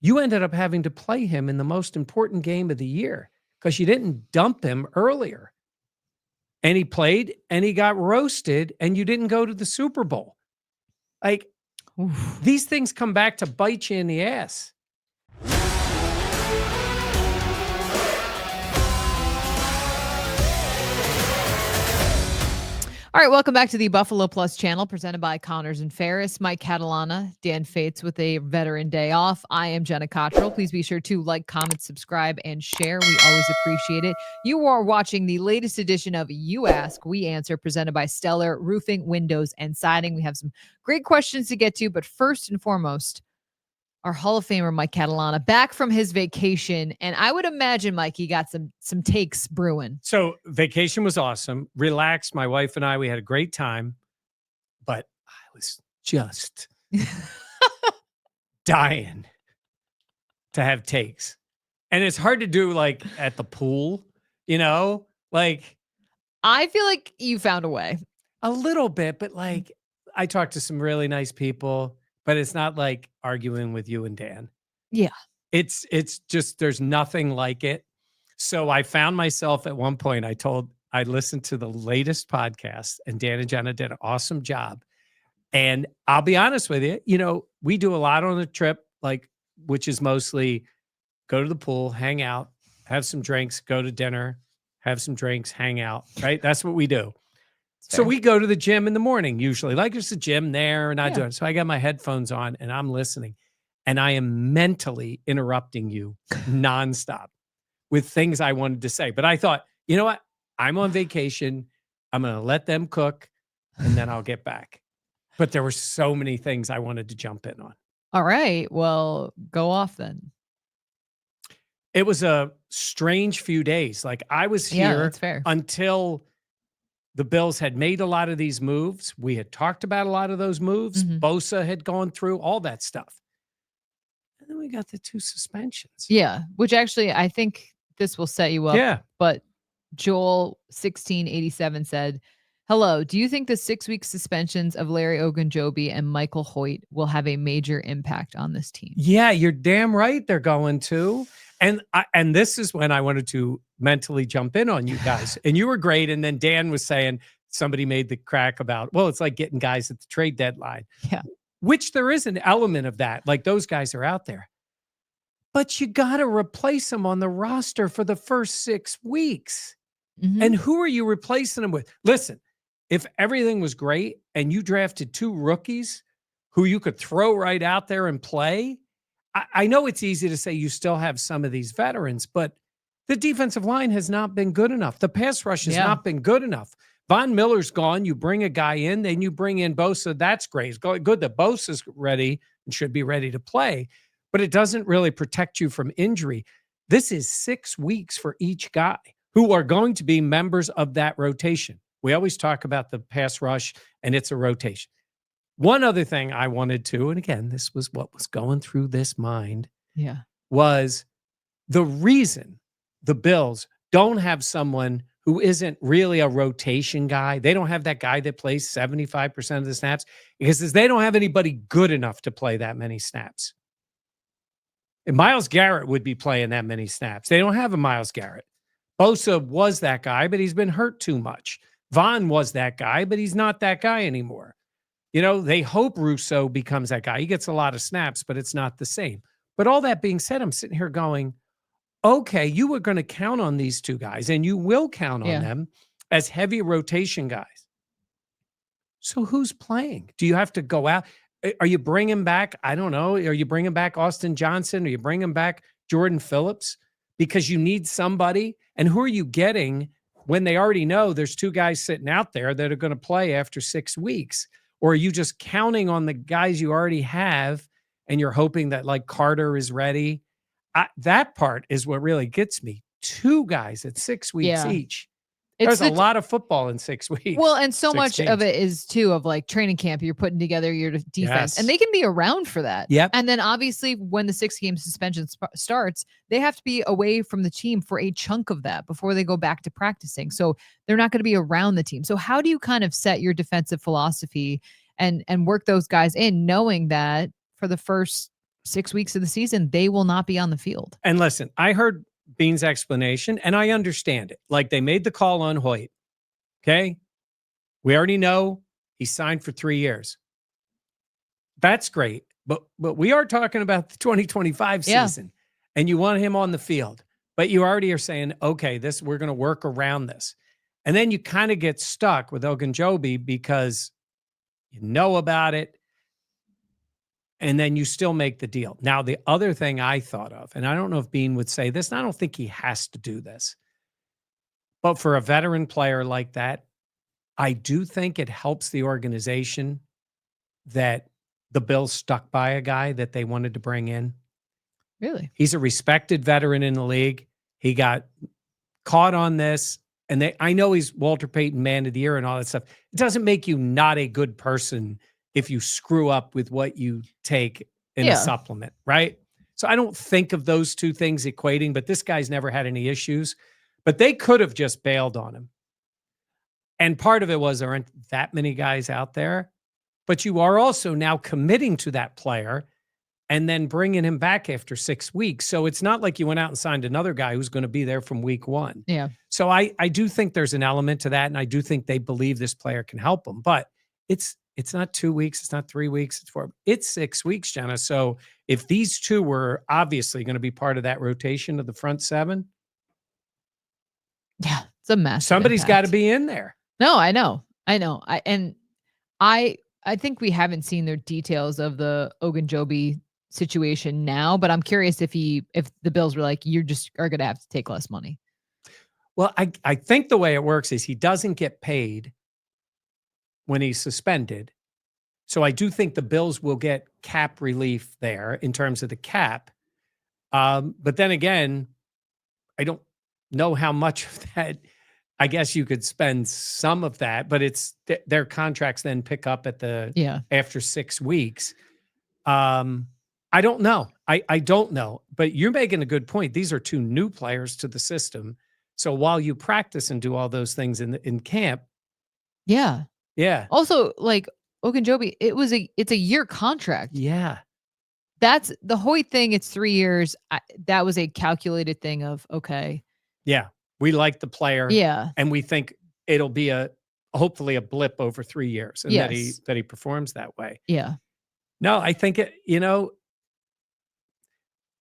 you ended up having to play him in the most important game of the year because you didn't dump him earlier. And he played and he got roasted and you didn't go to the Super Bowl. Like, these things come back to bite you in the ass. All right, welcome back to the Buffalo Plus channel presented by Connors and Ferris. Mike Catalana, Dan Fates with a veteran day off. I am Jenna Cottrell. Please be sure to like, comment, subscribe, and share. We always appreciate it. You are watching the latest edition of You Ask, We Answer, presented by Stellar Roofing, Windows, and Siding. We have some great questions to get to, but first and foremost, our Hall of Famer, Mike Catalana, back from his vacation. And I would imagine, Mike, he got some takes brewing. So vacation was awesome. Relaxed. My wife and I, we had a great time. But I was just dying to have takes. And it's hard to do like at the pool, you know? Like, I feel like you found a way. A little bit, but like I talked to some really nice people. But it's not like arguing with you and Dan. Yeah. It's just, there's nothing like it. So I found myself at one point, I listened to the latest podcast and Dan and Jenna did an awesome job. And I'll be honest with you, you know, we do a lot on the trip, like, which is mostly go to the pool, hang out, have some drinks, go to dinner, have some drinks, hang out, right? That's what we do. So we go to the gym in the morning, usually. Like there's a gym there and I do it. So I got my headphones on and I'm listening. And I am mentally interrupting you nonstop with things I wanted to say. But I thought, you know what? I'm on vacation. I'm going to let them cook and then I'll get back. But there were so many things I wanted to jump in on. All right. Well, go off then. It was a strange few days. Like I was here until the Bills had made a lot of these moves. We had talked about a lot of those moves. Bosa had gone through all that stuff. And then we got the 2 suspensions. Yeah, which actually I think this will set you up. Yeah. But Joel 1687 said, hello, do you think the 6-week suspensions of Larry Ogunjobi and Michael Hoyt will have a major impact on this team? Yeah, you're damn right they're going to. And this is when I wanted to mentally jump in on you guys. And you were great. And then Dan was saying, somebody made the crack about, well, it's like getting guys at the trade deadline. Yeah. Which there is an element of that. Like those guys are out there. But you got to replace them on the roster for the first 6 weeks. And who are you replacing them with? Listen, if everything was great and you drafted 2 rookies who you could throw right out there and play, I know it's easy to say you still have some of these veterans, but the defensive line has not been good enough. The pass rush has not been good enough. Von Miller's gone. You bring a guy in, then you bring in Bosa. That's great. It's good that Bosa's ready and should be ready to play, but it doesn't really protect you from injury. This is 6 weeks for each guy who are going to be members of that rotation. We always talk about the pass rush, and it's a rotation. One other thing I wanted to, and again, this was what was going through this mind, was the reason the Bills don't have someone who isn't really a rotation guy. They don't have that guy that plays 75% of the snaps because they don't have anybody good enough to play that many snaps. And Myles Garrett would be playing that many snaps. They don't have a Myles Garrett. Bosa was that guy, but he's been hurt too much. Von was that guy, but he's not that guy anymore. You know, they hope Russo becomes that guy. He gets a lot of snaps, but it's not the same. But all that being said, I'm sitting here going, okay, you were going to count on these 2 guys, and you will count on them as heavy rotation guys. So who's playing? Do you have to go out? Are you bringing back, I don't know, are you bringing back Austin Johnson? Are you bringing back Jordan Phillips? Because you need somebody. And who are you getting when they already know there's 2 guys sitting out there that are going to play after 6 weeks? Or are you just counting on the guys you already have and you're hoping that like Carter is ready? That part is what really gets me. 2 guys at 6 weeks each. There's a lot of football in 6 weeks. Well, and so much of it is too of like training camp. You're putting together your defense and they can be around for that. Yep. And then obviously when the 6-game suspension starts, they have to be away from the team for a chunk of that before they go back to practicing. So they're not going to be around the team. So how do you kind of set your defensive philosophy and work those guys in knowing that for the first 6 weeks of the season, they will not be on the field. And listen, I heard Bean's explanation, and I understand it. Like, they made the call on Hoyt. Okay. We already know he signed for 3 years. That's great. But we are talking about the 2025 season, and you want him on the field. But you already are saying, okay, we're going to work around this. And then you kind of get stuck with Ogunjobi because you know about it, and then you still make the deal. Now, the other thing I thought of, and I don't know if Bean would say this, and I don't think he has to do this, but for a veteran player like that, I do think it helps the organization that the Bills stuck by a guy that they wanted to bring in. Really? He's a respected veteran in the league. He got caught on this, and I know he's Walter Payton Man of the Year and all that stuff. It doesn't make you not a good person if you screw up with what you take in a supplement, right? So I don't think of those two things equating, but this guy's never had any issues. But they could have just bailed on him. And part of it was there aren't that many guys out there, but you are also now committing to that player and then bringing him back after 6 weeks. So it's not like you went out and signed another guy who's going to be there from week 1. Yeah. So I do think there's an element to that, and I do think they believe this player can help them. But it's not 2 weeks, it's not 3 weeks, it's 6 weeks, Jenna. So if these two were obviously going to be part of that rotation of the front 7, yeah, it's a mess. Somebody's got to be in there. No, I know. I think we haven't seen their details of the Ogunjobi situation now, but I'm curious if the Bills were like, you just are going to have to take less money. Well, I think the way it works is he doesn't get paid when he's suspended. So I do think the Bills will get cap relief there in terms of the cap. But then again, I don't know how much of that. I guess you could spend some of that, but it's their contracts then pick up at after 6 weeks. I don't know. I don't know, but you're making a good point. These are two new players to the system. So while you practice and do all those things in camp. Yeah. Yeah. Also, like Ogunjobi, it's a year contract. Yeah. That's the Hoyt thing. It's 3 years. That was a calculated thing of, okay. Yeah. We like the player. Yeah. And we think it'll be hopefully a blip over 3 years, and that he performs that way. Yeah. No, I think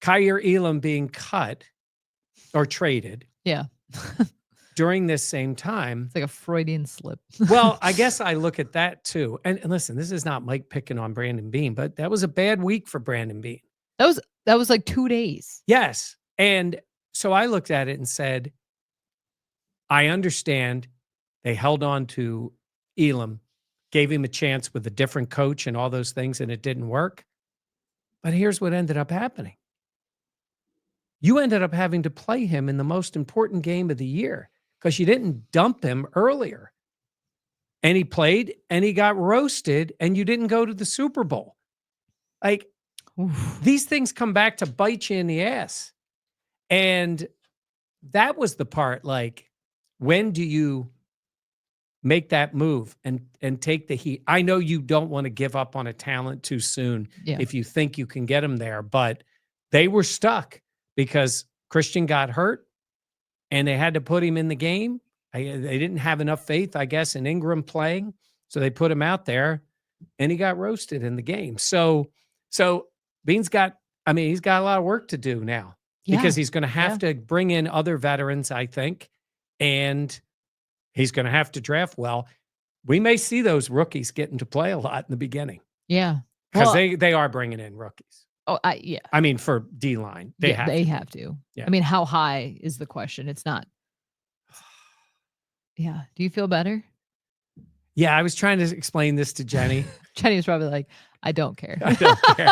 Kaiir Elam being cut or traded. Yeah. During this same time. It's like a Freudian slip. Well, I guess I look at that too. And listen, this is not Mike picking on Brandon Beane, but that was a bad week for Brandon Beane. That was like 2 days. Yes. And so I looked at it and said, I understand they held on to Elam, gave him a chance with a different coach and all those things, and it didn't work. But here's what ended up happening. You ended up having to play him in the most important game of the year because you didn't dump him earlier. And he played and he got roasted, and you didn't go to the Super Bowl. Like, these things come back to bite you in the ass. And that was the part, like, when do you make that move and take the heat? I know you don't want to give up on a talent too soon if you think you can get him there, but they were stuck because Christian got hurt and they had to put him in the game. They didn't have enough faith, I guess, in Ingram playing, so they put him out there and he got roasted in the game. So Beane's he's got a lot of work to do now because he's going to have to bring in other veterans, I think. And he's going to have to draft well. We may see those rookies getting to play a lot in the beginning. Yeah. Because they are bringing in rookies. Oh, yeah. I mean, for D-line. They have to. Yeah. I mean, how high is the question? It's not. Yeah. Do you feel better? Yeah, I was trying to explain this to Jenny. Jenny was probably like, I don't care. I don't care.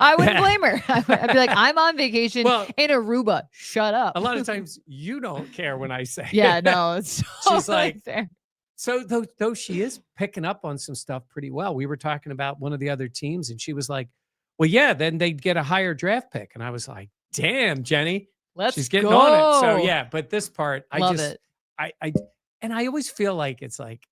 I wouldn't blame her. I'd be like, I'm on vacation in Aruba. Shut up. A lot of times you don't care when I say it. No. It's she's like, there. So though she is picking up on some stuff pretty well. We were talking about one of the other teams and she was like, well, yeah, then they'd get a higher draft pick. And I was like, damn, Jenny. She's getting on it. So yeah, but this part, I always feel like it's like,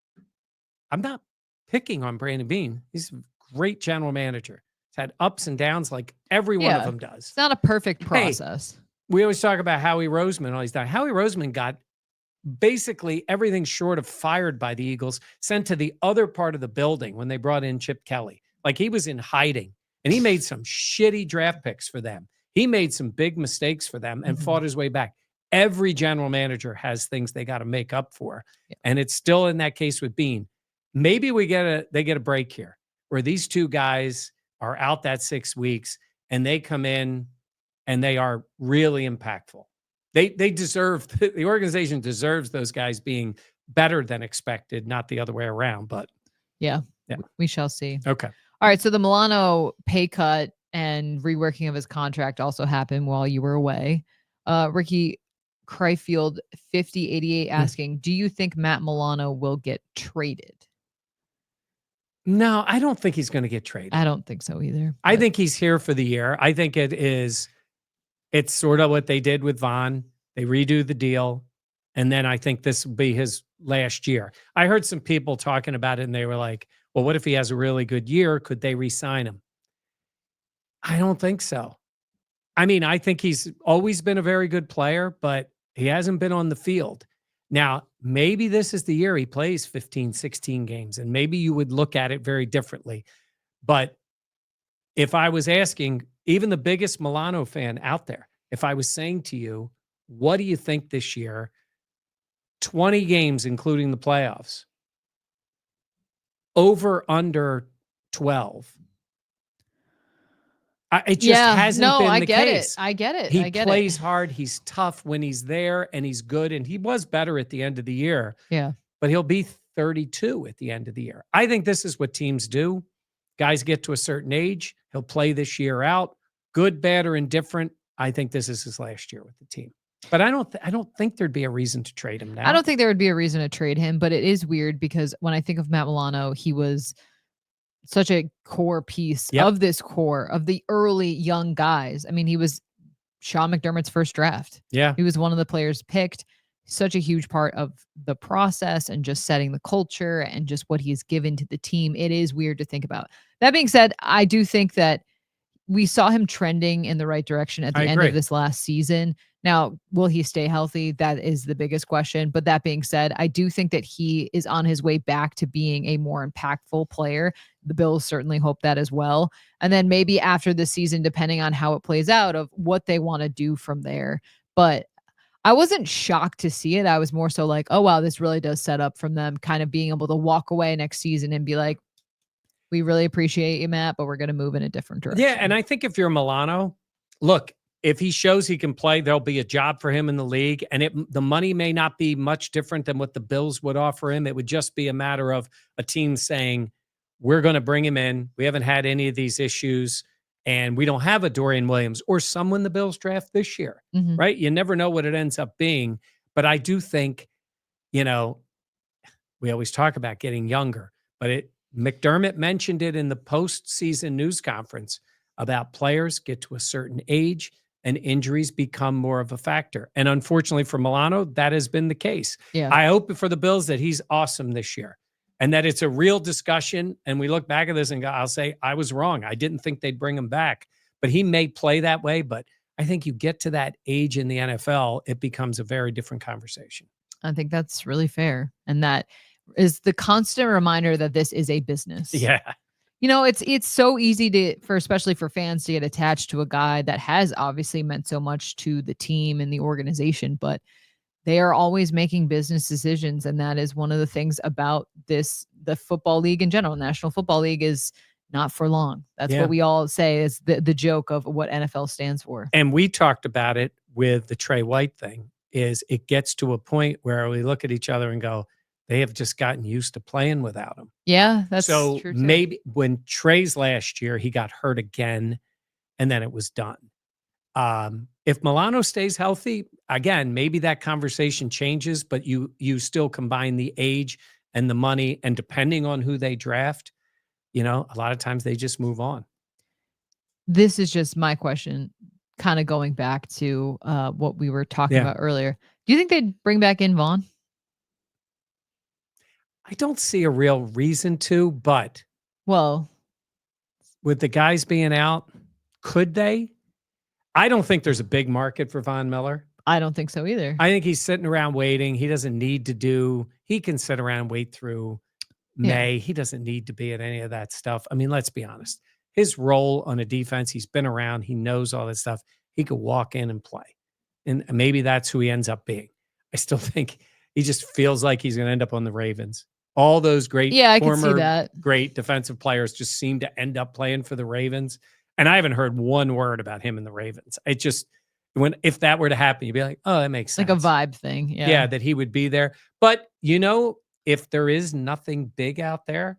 I'm not picking on Brandon Beane. He's a great general manager. He's had ups and downs like every one of them does. It's not a perfect Hey, process. we always talk about Howie Roseman all these times. Howie Roseman got basically everything short of fired by the Eagles sent to the other part of the building when they brought in Chip Kelly. Like he was in hiding, and he made some shitty draft picks for them. He made some big mistakes for them and fought his way back. Every general manager has things they got to make up for. Yeah. And it's still in that case with Bean. Maybe they get a break here where these two guys are out that 6 weeks and they come in and they are really impactful. They deserve, the organization deserves those guys being better than expected, not the other way around. But yeah, we shall see. Okay. All right. So the Milano pay cut and reworking of his contract also happened while you were away. Ricky Cryfield 5088 asking, do you think Matt Milano will get traded? No, I don't think he's going to get traded. I don't think so either. I think he's here for the year. I think it's sort of what they did with Vaughn. They redo the deal. And then I think this will be his last year. I heard some people talking about it and they were like, well, what if he has a really good year? Could they re-sign him? I don't think so. I mean, I think he's always been a very good player, but he hasn't been on the field. Now, maybe this is the year he plays 15, 16 games, and maybe you would look at it very differently. But if I was asking even the biggest Milano fan out there, if I was saying to you, what do you think this year? 20 games, including the playoffs. Over, under 12. It just hasn't been the case. I get it. He plays hard. He's tough when he's there, and he's good. And he was better at the end of the year. Yeah. But he'll be 32 at the end of the year. I think this is what teams do. Guys get to a certain age. He'll play this year out. Good, bad, or indifferent. I think this is his last year with the team. But I don't think there'd be a reason to trade him now. I don't think there would be a reason to trade him, but it is weird because when I think of Matt Milano, he was such a core piece of this core of the early young guys. I mean, he was Sean McDermott's first draft. Yeah. He was one of the players picked. Such a huge part of the process and just setting the culture and just what he's given to the team. It is weird to think about. That being said, I do think that we saw him trending in the right direction at the end of this last season. Now, will he stay healthy? That is the biggest question. But that being said, I do think that he is on his way back to being a more impactful player. The Bills certainly hope that as well. And then maybe after the season, depending on how it plays out, of what they want to do from there. But I wasn't shocked to see it. I was more so like, oh, wow, this really does set up from them kind of being able to walk away next season and be like, we really appreciate you, Matt, but we're going to move in a different direction. Yeah, and I think if you're Milano, look, if he shows he can play, there'll be a job for him in the league. And the money may not be much different than what the Bills would offer him. It would just be a matter of a team saying, we're going to bring him in. We haven't had any of these issues. And we don't have a Dorian Williams or someone the Bills draft this year, right? You never know what it ends up being. But I do think, we always talk about getting younger. But McDermott mentioned it in the postseason news conference about players get to a certain age and injuries become more of a factor. And unfortunately for Milano, that has been the case. Yeah. I hope for the Bills that he's awesome this year and that it's a real discussion. And we look back at this and I'll say, I was wrong. I didn't think they'd bring him back, but he may play that way. But I think you get to that age in the NFL, it becomes a very different conversation. I think that's really fair. And that is the constant reminder that this is a business. Yeah. It's so easy especially for fans to get attached to a guy that has obviously meant so much to the team and the organization, but they are always making business decisions. And that is one of the things about the football league in general. National Football League is not for long. That's what we all say is the joke of what NFL stands for. And we talked about it with the Trey White thing, is it gets to a point where we look at each other and go, they have just gotten used to playing without him. Yeah, that's so true too. Maybe when Trey's last year, he got hurt again, and then it was done. If Milano stays healthy, again, maybe that conversation changes, but you still combine the age and the money, and depending on who they draft, a lot of times they just move on. This is just my question, kind of going back to what we were talking about earlier. Do you think they'd bring back in Vaughn? I don't see a real reason to, but. Well, with the guys being out, could they? I don't think there's a big market for Von Miller. I don't think so either. I think he's sitting around waiting. He doesn't need to do, he can sit around and wait through May. Yeah. He doesn't need to be at any of that stuff. I mean, let's be honest. His role on a defense, he's been around, he knows all that stuff. He could walk in and play. And maybe that's who he ends up being. I still think he just feels like he's going to end up on the Ravens. All those great I can see former that. great defensive players just seem to end up playing for the Ravens. And I haven't heard one word about him in the Ravens. It just, if that were to happen, you'd be like, oh, that makes sense. Like a vibe thing. Yeah. Yeah, that he would be there. But, if there is nothing big out there,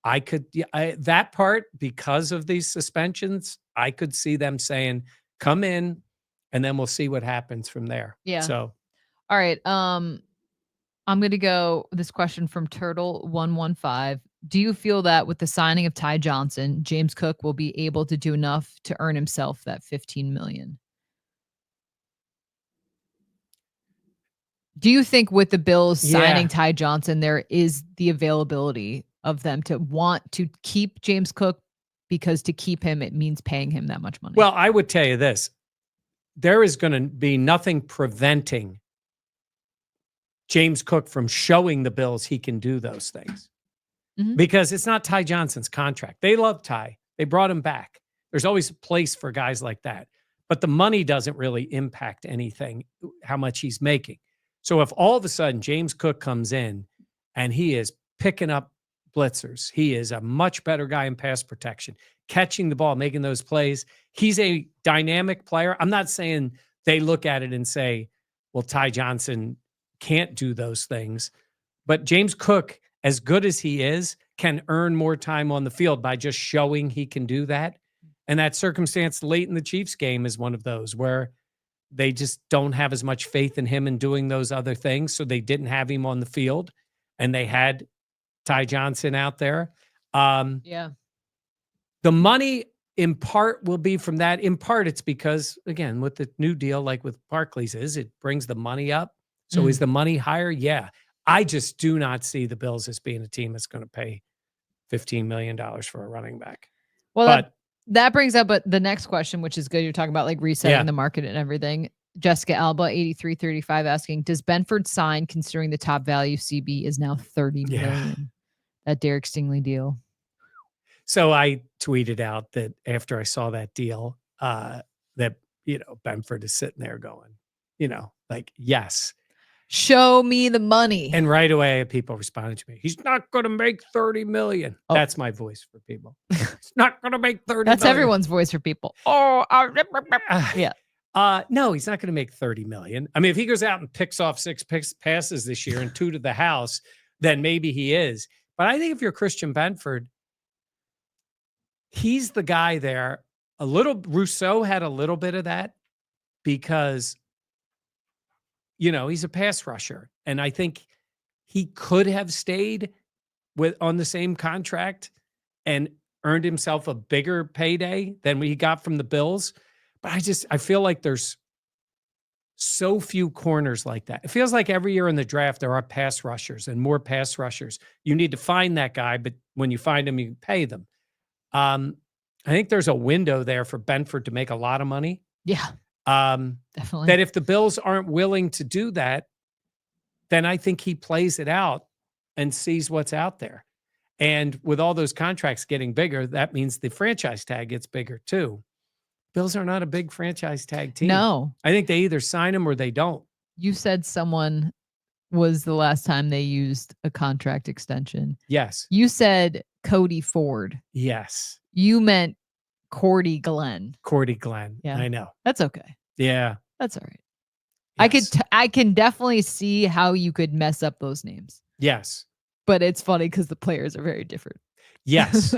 I could, that part, because of these suspensions, I could see them saying, come in, and then we'll see what happens from there. Yeah. So, all right. I'm going to go this question from Turtle115. Do you feel that with the signing of Ty Johnson, James Cook will be able to do enough to earn himself that $15 million? Do you think with the Bills signing Ty Johnson, there is the availability of them to want to keep James Cook, because to keep him, it means paying him that much money? Well, I would tell you this. There is going to be nothing preventing James Cook from showing the Bills he can do those things. Because it's not Ty Johnson's contract. They love Ty. They brought him back. There's always a place for guys like that. But the money doesn't really impact anything, how much he's making. So if all of a sudden James Cook comes in and he is picking up blitzers, he is a much better guy in pass protection, catching the ball, making those plays. He's a dynamic player. I'm not saying they look at it and say, well, Ty Johnson can't do those things. But James Cook, as good as he is, can earn more time on the field by just showing he can do that. And that circumstance late in the Chiefs game is one of those where they just don't have as much faith in him in doing those other things. So they didn't have him on the field, and they had Ty Johnson out there. Yeah. The money in part will be from that. In part, it's because, again, with the new deal, like with Barclays, it brings the money up. So is the money higher? Yeah. I just do not see the Bills as being a team that's going to pay $15 million for a running back. Well, that brings up the next question, which is good. You're talking about like resetting the market and everything. Jessica Alba, 8335, asking, does Benford sign considering the top value CB is now $30 million? That Derek Stingley deal. So I tweeted out that after I saw that deal, that, Benford is sitting there going, like, yes. Show me the money. And right away, people responded to me. He's not going to make $30 million. Oh. That's my voice for people. He's not going to make $30 million. That's everyone's voice for people. Yeah. No, he's not going to make $30 million. I mean, if he goes out and picks off 6 passes this year and 2 to the house, then maybe he is. But I think if you're Christian Benford, he's the guy there. Rousseau had a little bit of that because he's a pass rusher. And I think he could have stayed on the same contract and earned himself a bigger payday than he got from the Bills. But I feel like there's so few corners like that. It feels like every year in the draft, there are pass rushers and more pass rushers. You need to find that guy, but when you find him, you pay them. I think there's a window there for Benford to make a lot of money. Yeah. Definitely. That if the Bills aren't willing to do that, then I think he plays it out and sees what's out there. And with all those contracts getting bigger, that means the franchise tag gets bigger too. Bills are not a big franchise tag team. No. I think they either sign him or they don't. You said someone was the last time they used a contract extension. Yes. You said Cody Ford. Yes. You meant Cordy Glenn. Cordy Glenn. Yeah. I know. That's okay. Yeah. That's all right. Yes. I can definitely see how you could mess up those names. Yes. But it's funny because the players are very different. Yes.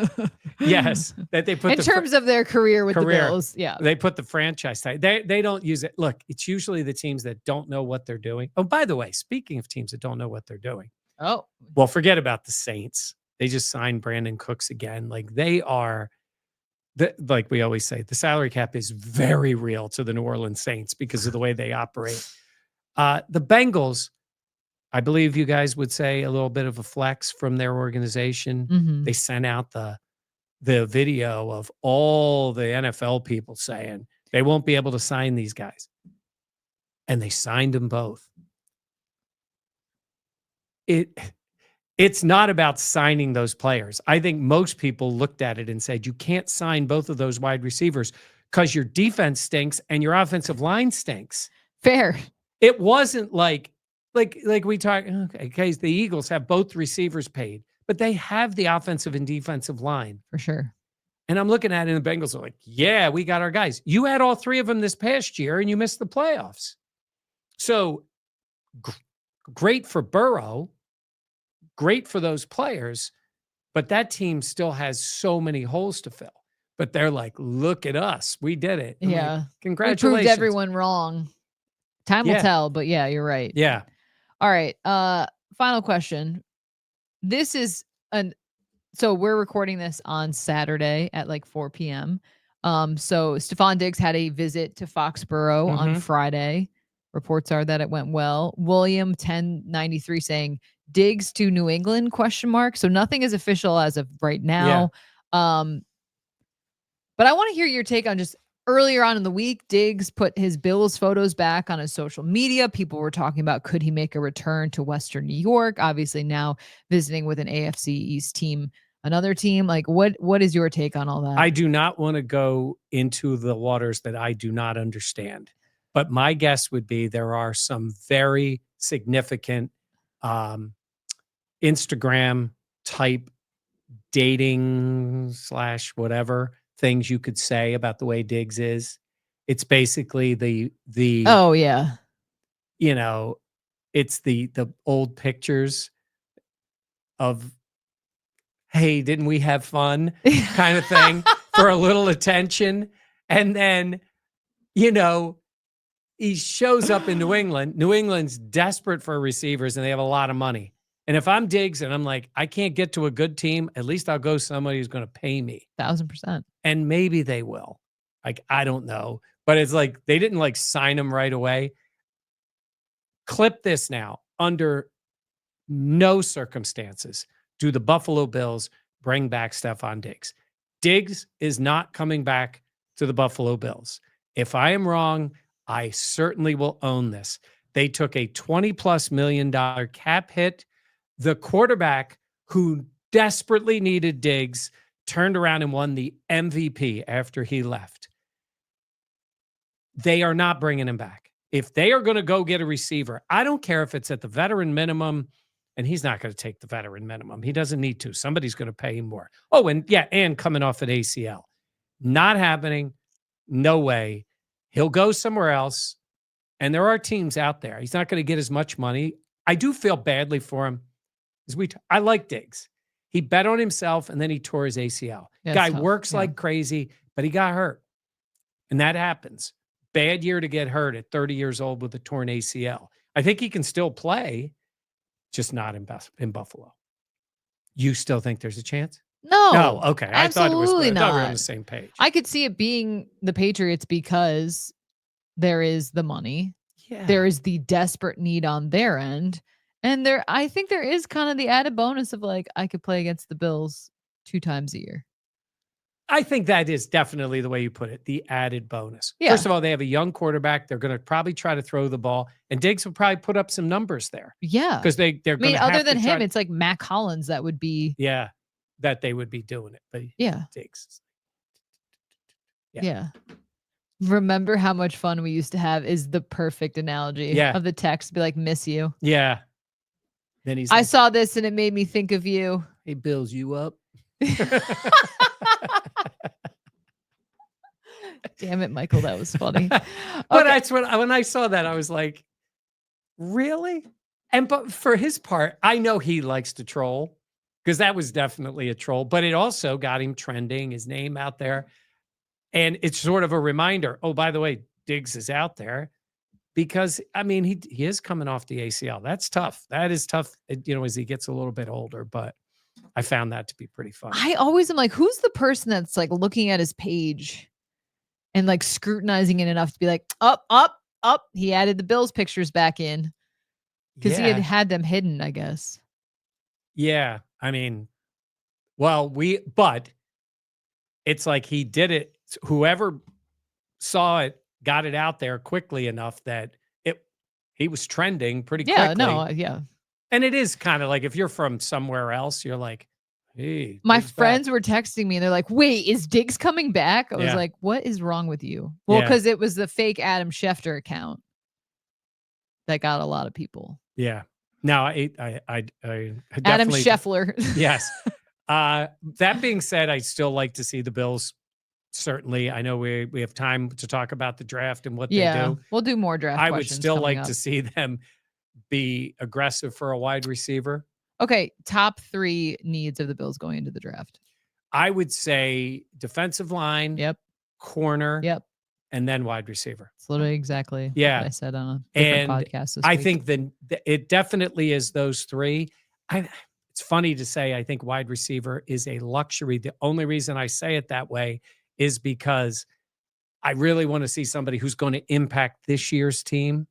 Yes. That they put in terms of their career with the Bills. Yeah. They put the franchise tag. They don't use it. Look, it's usually the teams that don't know what they're doing. Oh, by the way, speaking of teams that don't know what they're doing. Oh. Well, forget about the Saints. They just signed Brandon Cooks again. Like they are, like we always say, the salary cap is very real to the New Orleans Saints because of the way they operate. The Bengals, I believe you guys would say a little bit of a flex from their organization. Mm-hmm. They sent out the the video of all the NFL people saying they won't be able to sign these guys. And they signed them both. It's not about signing those players. I think most people looked at it and said, you can't sign both of those wide receivers because your defense stinks and your offensive line stinks. Fair. It wasn't like we talk, okay, the Eagles have both receivers paid, but they have the offensive and defensive line. For sure. And I'm looking at it, and the Bengals are like, yeah, we got our guys. You had all three of them this past year, and you missed the playoffs. So great for Burrow, great for those players, but that team still has so many holes to fill. But they're like, look at us. We did it. I'm like, congratulations. We proved everyone wrong. Time will tell, but yeah, you're right. Yeah. All right. Final question. This is so we're recording this on Saturday at like 4 p.m. So Stephon Diggs had a visit to Foxborough on Friday. Reports are that it went well. William 1093 saying Diggs to New England ? So nothing is official as of right now. Yeah. But I want to hear your take on just earlier on in the week, Diggs put his Bills photos back on his social media. People were talking about, could he make a return to Western New York? Obviously now visiting with an AFC East team, another team. Like what is your take on all that? I do not want to go into the waters that I do not understand, but my guess would be there are some very significant Instagram type dating / whatever things you could say about the way Diggs is. It's basically the oh yeah, you know, it's the old pictures of, hey, didn't we have fun kind of thing for a little attention. And then, you know, he shows up in New England. New England's desperate for receivers and they have a lot of money. And if I'm Diggs and I'm like, I can't get to a good team, at least I'll go somebody who's going to pay me. 1,000%. And maybe they will. Like, I don't know. But it's like, they didn't like sign him right away. Clip this now. Under no circumstances do the Buffalo Bills bring back Stephon Diggs. Diggs is not coming back to the Buffalo Bills. If I am wrong, I certainly will own this. They took a $20+ million cap hit. The quarterback who desperately needed Diggs turned around and won the MVP after he left. They are not bringing him back. If they are going to go get a receiver, I don't care if it's at the veteran minimum, and he's not going to take the veteran minimum. He doesn't need to. Somebody's going to pay him more. Oh, and coming off an ACL. Not happening. No way. He'll go somewhere else. And there are teams out there. He's not going to get as much money. I do feel badly for him. I like Diggs. He bet on himself, and then he tore his ACL. Yeah, guy works like crazy, but he got hurt. And that happens. Bad year to get hurt at 30 years old with a torn ACL. I think he can still play, just not in Buffalo. You still think there's a chance? No. Okay. Absolutely not. I thought we were on the same page. I could see it being the Patriots because there is the money. Yeah. There is the desperate need on their end. And I think there is kind of the added bonus of like, I could play against the Bills 2 times a year. I think that is definitely the way you put it, the added bonus. Yeah. First of all, they have a young quarterback. They're going to probably try to throw the ball, and Diggs will probably put up some numbers there. Yeah. Because they're going to other than him, it's like Mac Hollins that would be. Yeah, that they would be doing it. But yeah. Diggs. Yeah. Remember how much fun we used to have is the perfect analogy of the text. Be like, miss you. Yeah. Then he's I saw this and it made me think of you. He builds you up. Damn it, Michael. That was funny. But that's when I saw that, I was like, really? But for his part, I know he likes to troll because that was definitely a troll, but it also got him trending, his name out there. And it's sort of a reminder. Oh, by the way, Diggs is out there because, I mean, he is coming off the ACL. That's tough. That is tough, as he gets a little bit older, but I found that to be pretty fun. I always am like, who's the person that's like looking at his page and like scrutinizing it enough to be like, up. He added the Bills pictures back in because he had them hidden, I guess. Yeah. I mean, but it's like he did it. Whoever saw it got it out there quickly enough that he was trending pretty Yeah, quickly. no, yeah. And it is kind of like if you're from somewhere else, you're like, hey, My Diggs friends back. were texting me and they're like, wait, is Diggs coming back? I was Yeah. like, what is wrong with you? Well, Yeah. because it was the fake Adam Schefter account that got a lot of people. Yeah. No, I Adam definitely. Scheffler. Yes. That being said, I still like to see the Bills. Certainly, I know we have time to talk about the draft and what they do. We'll do more draft I would questions still coming like up. to see them be aggressive for a wide receiver. Okay, top 3 needs of the Bills going into the draft. I would say defensive line, Yep, corner, yep. and then wide receiver. It's literally exactly Yeah. what I said on a different podcast this I week. think then it definitely is those 3. It's funny to say I think wide receiver is a luxury. The only reason I say it that way is because I really want to see somebody who's going to impact this year's team.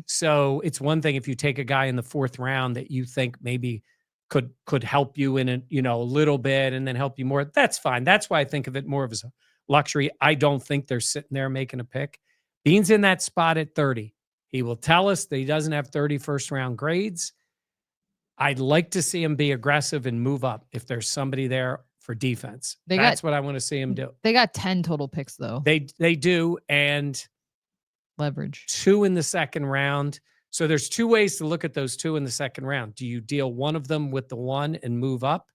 So it's one thing if you take a guy in the 4th round that you think maybe could help you in a little bit and then help you more. That's fine. That's why I think of it more of as a luxury. I don't think they're sitting there making a pick. Bean's in that spot at 30. He will tell us that he doesn't have 30 first-round grades. I'd like to see him be aggressive and move up if there's somebody there for defense. That's what I want to see him do. They got 10 total picks, though. They do, and leverage. 2 in the 2nd round. So there's 2 ways to look at those 2 in the 2nd round. Do you deal one of them with the 1 and move up,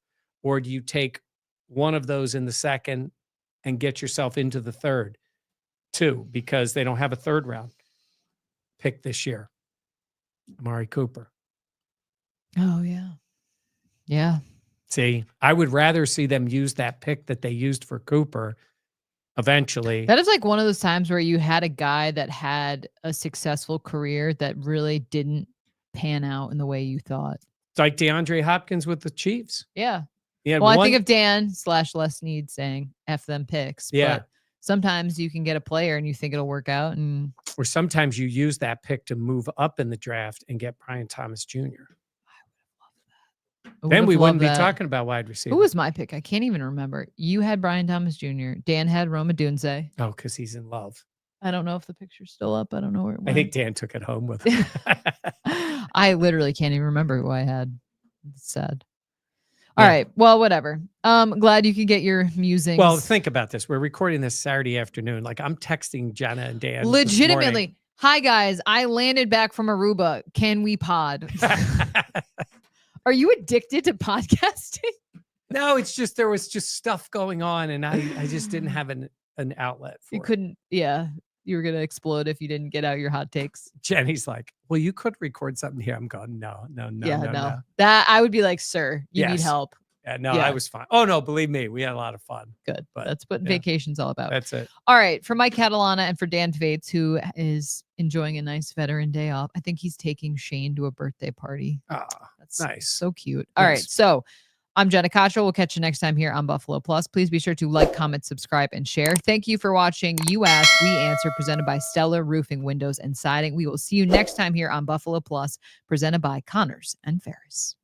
or do you take one of those in the 2nd and get yourself into the 3rd? 2, because they don't have a 3rd round pick this year. Amari Cooper. Oh, yeah. Yeah. See, I would rather see them use that pick that they used for Cooper eventually. That is like one of those times where you had a guy that had a successful career that really didn't pan out in the way you thought. It's like DeAndre Hopkins with the Chiefs. Yeah. Yeah. Well, I think of Dan/Les Need saying F them picks. Yeah. But sometimes you can get a player and you think it'll work out. Or sometimes you use that pick to move up in the draft and get Brian Thomas Jr. Then we wouldn't be talking about wide receiver. Who was my pick? I can't even remember. You had Brian Thomas Jr. Dan had Roma Dunze. Oh, because he's in love. I don't know if the picture's still up. I don't know where it went. I think Dan took it home with him. I literally can't even remember who I had. It's sad. All right. Well, whatever. Glad you could get your musings. Well, think about this. We're recording this Saturday afternoon. Like I'm texting Jenna and Dan. Legitimately. Hi, guys. I landed back from Aruba. Can we pod? Are you addicted to podcasting? No, it's just there was just stuff going on and I just didn't have an outlet for it. You couldn't, yeah. You were going to explode if you didn't get out your hot takes. Jenny's like, well, you could record something here. I'm going, no. That I would be like, sir, you need help. Yeah, no, I was fine. Oh, no, believe me, we had a lot of fun. Good. But that's what vacation's all about. That's it. All right. For Mike Catalana and for Dan Fates, who is enjoying a nice veteran day off. I think he's taking Shane to a birthday party. Ah, that's nice. So cute. All right. So I'm Jenna Cottrell. We'll catch you next time here on Buffalo Plus. Please be sure to like, comment, subscribe, and share. Thank you for watching. You Ask, We Answer, presented by Stellar Roofing, Windows, and Siding. We will see you next time here on Buffalo Plus, presented by Connors and Ferris.